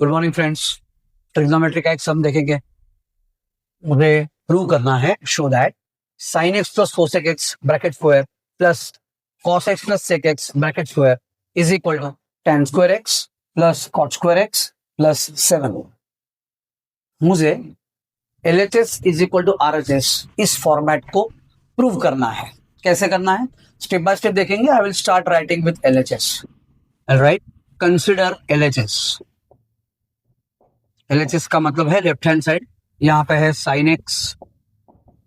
Good morning friends. Trigonometry का एक सम देखेंगे। मुझे प्रूव करना है, show that sin x plus cosec x bracket square plus cos x plus sec x bracket square is equal to tan square x plus cot square x plus 7। मुझे LHS is equal to RHS इस format को prove करना है। कैसे करना है, step by step देखेंगे। I will start writing with LHS। Right, consider LHS। LHS का मतलब है लेफ्ट हैंड साइड, यहां पे है sin x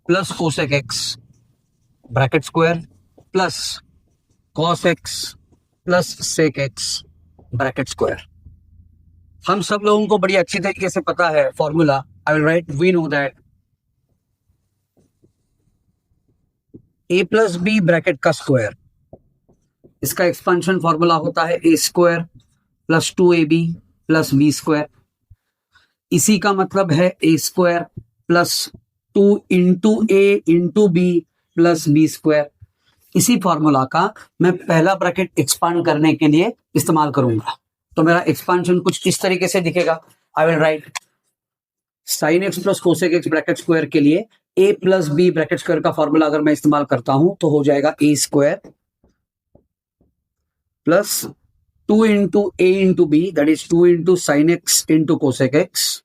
plus cosec x bracket square plus cos x plus sec x bracket square. हम सब लोगों को बड़ी अच्छी तरीके से पता है formula. I will write, we know that a plus b bracket का स्क्वायर, इसका एक्सपेंशन फॉर्मूला होता है a square plus 2ab plus b square. इसी का मतलब है a square plus 2 into a into b plus b square. इसी formula का मैं पहला ब्रैकेट एक्सपांड करने के लिए इस्तेमाल करूंगा, तो मेरा एक्सपांशन कुछ इस तरीके से दिखेगा। I will write sin x plus cosec x bracket square के लिए a plus b bracket square का फॉर्मूला अगर मैं इस्तेमाल करता हूं तो हो जाएगा a square plus 2 into a into b, that is 2 into sine x into cosec x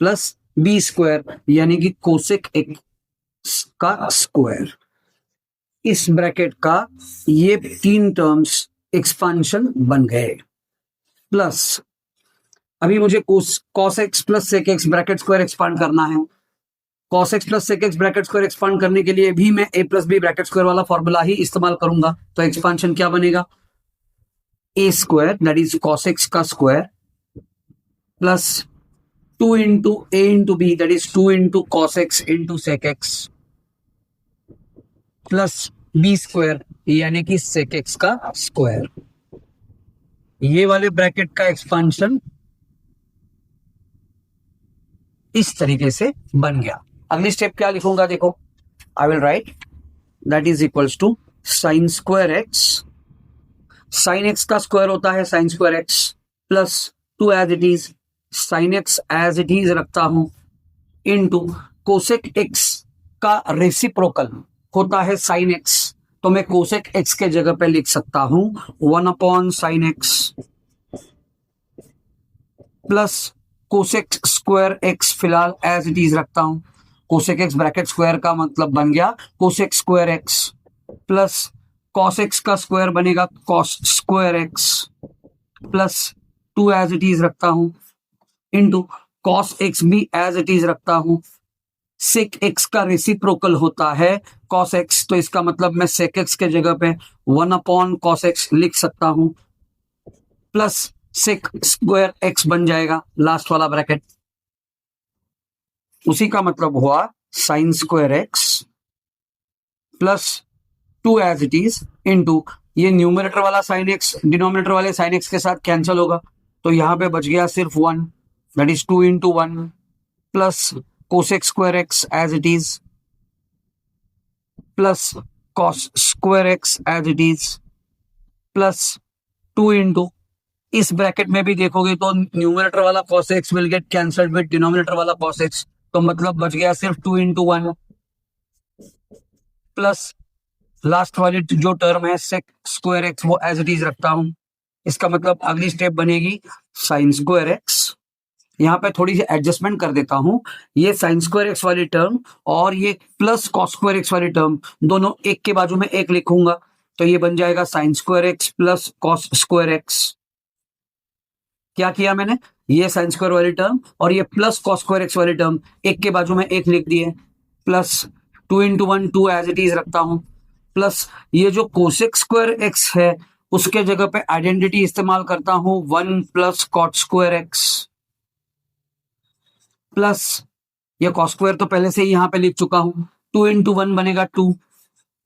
plus b square यानी कि कोसेक एक्स का स्क्वायर। इस ब्रैकेट का ये तीन टर्म्स एक्सपांशन बन गए। प्लस अभी मुझे cos x plus sec x bracket square expand करना है। cos x plus sec x bracket square expand करने के लिए भी मैं a plus b bracket square वाला फॉर्मूला ही इस्तेमाल करूंगा। तो एक्सपांशन क्या बनेगा, a square that is cos x का square plus 2 into a into b that is 2 into cos x into sec x plus b square यानी कि sec x का स्क्वायर। ये वाले ब्रैकेट का एक्सपांशन इस तरीके से बन गया। अगली स्टेप क्या लिखूंगा, देखो। I will write that is equals to sine square x, sine x का स्क्वायर होता है sine square x plus 2 as it is sine x as it is रखता हूं इनटू कोसेक एक्स का रेसिप्रोकल होता है साइन एक्स, तो मैं कोसेक एक्स के जगह पे लिख सकता हूं 1 upon sine x plus cosec square x फिलहाल एज इट इज रखता हूं। कोसेक एक्स ब्रैकेट स्क्वायर का मतलब बन गया cosec square x plus cos x का स्क्वायर बनेगा cos square x plus 2 as it is रखता हूं इंटू कॉस एक्स भी एज इट इज रखता हूं। सेक एक्स का रेसिप्रोकल होता है कॉस एक्स, तो इसका मतलब मैं सेक एक्स के जगह पे 1 अपॉन कॉस एक्स लिख सकता हूं प्लस सेक स्क्वायर एक्स बन जाएगा लास्ट वाला ब्रैकेट। उसी का मतलब हुआ sine square x plus 2 as it is into ये न्यूमरेटर वाला साइन एक्स डिनोमिनेटर वाले साइन एक्स के साथ कैंसिल होगा, तो यहां पे बच गया सिर्फ 1 that is 2 into 1 plus cosec square x as it is plus cos square x as it is plus 2 into, इस ब्रैकेट में भी देखोगे तो न्यूमरेटर वाला cos x will get cancelled with denominator वाला cos x, तो मतलब बच गया सिर्फ 2 इंटू 1 प्लस लास्ट वाली जो टर्म है sec स्क्वायर x वो एज इट इज रखता हूं। इसका मतलब अगली स्टेप बनेगी साइन स्क्वायर x। यहां पे थोड़ी सी एडजस्टमेंट कर देता हूं, ये साइन स्क्वायर एक्स वाली टर्म और ये प्लस कॉस स्क्वायर एक्स वाली टर्म दोनों एक के बाजू में एक लिखूंगा, तो ये बन जाएगा sign square x plus cos square x. क्या किया मैंने, ये साइन स्क्वायर वाली टर्म और ये प्लस कॉस स्क्वायर एक्स वाली टर्म एक के बाजू में एक लिख दिए plus 2 into 1 2 as it is रखता हूं प्लस ये जो कोसेक स्क्वायर एक्स है उसके जगह पे आइडेंटिटी इस्तेमाल करता हूं 1 plus cot square x plus ये कॉस स्क्वायर तो पहले से ही यहां पे लिख चुका हूं 2 इंटू 1 बनेगा 2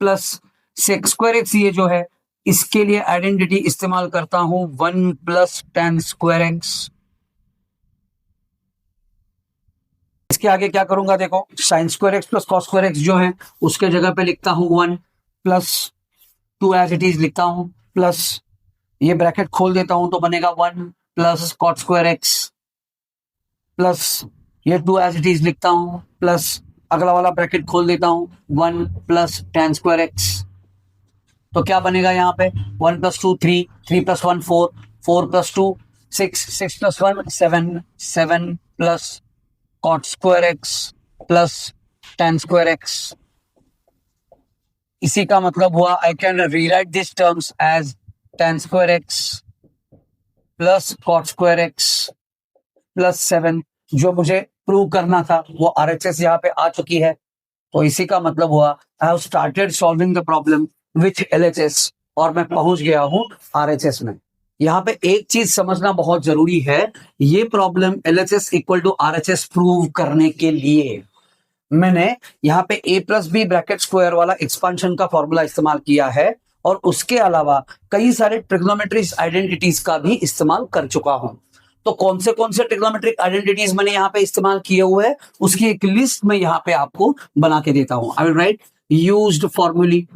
प्लस सेक स्क्वायर एक्स ये जो है इसके लिए आइडेंटिटी इस्तेमाल करता हूं 1 प्लस tan स्क्वायर एक्स। इसके आगे क्या करूंगा, देखो sign square x plus cos square x जो है उसके जगह पे लिखता हूं 1 प्लस 2 एज इट इज लिखता हूं प्लस ये ब्रैकेट खोल देता हूं तो बनेगा 1 plus cot square x plus ये 2 एज इट इज लिखता हूं प्लस अगला वाला ब्रैकेट खोल देता हूं 1 प्लस टेन स्क्वायर एक्स। तो क्या बनेगा यहाँ पे 1 plus 2 3, 3 plus 1 4, 4 plus 2 6, 6 plus 1 7, 7 plus cot square x plus tan square x. इसी का मतलब हुआ I can rewrite this terms as tan square x plus cot square x plus 7। जो मुझे प्रूव करना था वो आरएचएस यहाँ पे आ चुकी है। तो इसी का मतलब हुआ I have started solving the problem with LHS और मैं पहुंच गया हूं आरएचएस में। यहाँ पे एक चीज समझना बहुत जरूरी है, ये problem LHS equal to RHS prove करने के लिए मैंने यहाँ पे a plus b bracket square वाला एक्सपांशन का फॉर्मूला इस्तेमाल किया है और उसके अलावा कई सारे ट्रिग्नोमेट्रिक आइडेंटिटीज का भी इस्तेमाल कर चुका हूं। तो कौन से ट्रिग्नोमेट्रिक आइडेंटिटीज मैंने यहाँ पे इस्तेमाल किए हुए हैं उसकी एक लिस्ट में यहाँ पे आपको बना के देता हूं। I will write used formulae.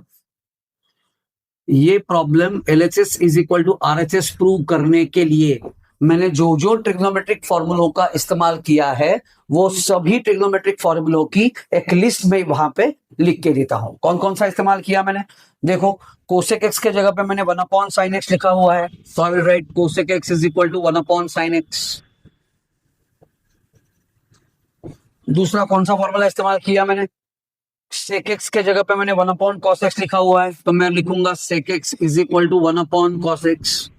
ये problem LHS is equal to RHS prove करने के लिए मैंने जो ट्रिग्नोमेट्रिक फॉर्मूलों का इस्तेमाल किया है वो सभी ट्रिग्नोमेट्रिक फॉर्मूलों की एक लिस्ट में वहां पे लिख के देता हूं। कौन कौन सा इस्तेमाल किया मैंने, देखो कोसेक एक्स के जगह पे मैंने 1 अपॉन साइन एक्स लिखा हुआ है, so I will write cosec x is equal to 1 upon sine x. दूसरा कौन सा फॉर्मूला इस्तेमाल किया मैंने, सेक एक्स के जगह पे मैंने 1 अपॉन कॉस एक्स लिखा हुआ है, तो मैं लिखूंगा sec x is equal to 1 upon cos x.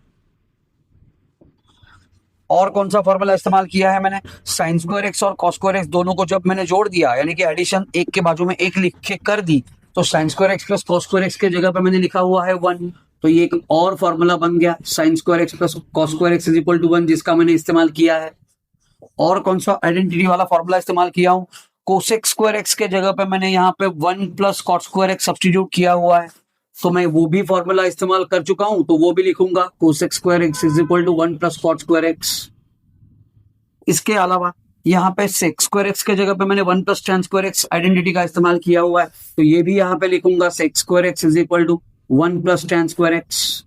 और कौन सा फॉर्मूला इस्तेमाल किया है मैंने, साइन स्क्वायर एक्स और कॉस स्क्वायर एक्स दोनों को जब मैंने जोड़ दिया यानी कि एडिशन एक के बाजू में एक लिख के कर दी तो sign square x plus cos square x के जगह पे मैंने लिखा हुआ है 1, तो ये एक और फॉर्मूला बन गया sine square x plus cos square x is equal to 1 जिसका मैंने इस्तेमाल किया है। और कौन सा आइडेंटिटी वाला फॉर्मूला इस्तेमाल किया हूं, कोसेक स्क्वायर एक्स के जगह पे मैंने यहाँ पे 1 plus cot square x substitute किया हुआ है, तो मैं वो भी फॉर्मूला इस्तेमाल कर चुका हूं तो वो भी लिखूंगा cosec square x is equal to 1 plus cot square x. इसके अलावा यहाँ पे सेक स्क्वायर एक्स के जगह पे मैंने 1 plus tan square x identity का इस्तेमाल किया हुआ है, तो ये भी यहाँ पे लिखूंगा sec square x is equal to 1 plus tan square x.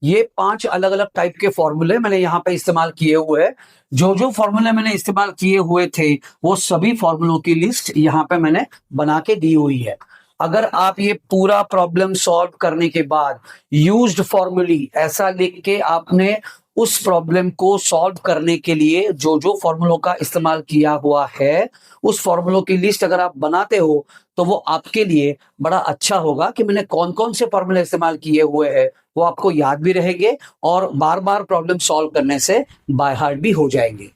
ये 5 अलग अलग टाइप के फॉर्मूले मैंने यहाँ पे इस्तेमाल किए हुए हैं। जो फॉर्मूले मैंने इस्तेमाल किए हुए थे वो सभी फॉर्मूलों की लिस्ट यहाँ पे मैंने बना के दी हुई है। अगर आप ये पूरा प्रॉब्लम सॉल्व करने के बाद यूज्ड फॉर्मूली ऐसा लिख के आपने उस प्रॉब्लम को सॉल्व करने के लिए जो फॉर्मूलों का इस्तेमाल किया हुआ है उस फॉर्मूलों की लिस्ट अगर आप बनाते हो तो वो आपके लिए बड़ा अच्छा होगा कि मैंने कौन कौन से फॉर्मूले इस्तेमाल किए हुए हैं, वो आपको याद भी रहेंगे और बार बार प्रॉब्लम सॉल्व करने से बाय हार्ट भी हो जाएंगे।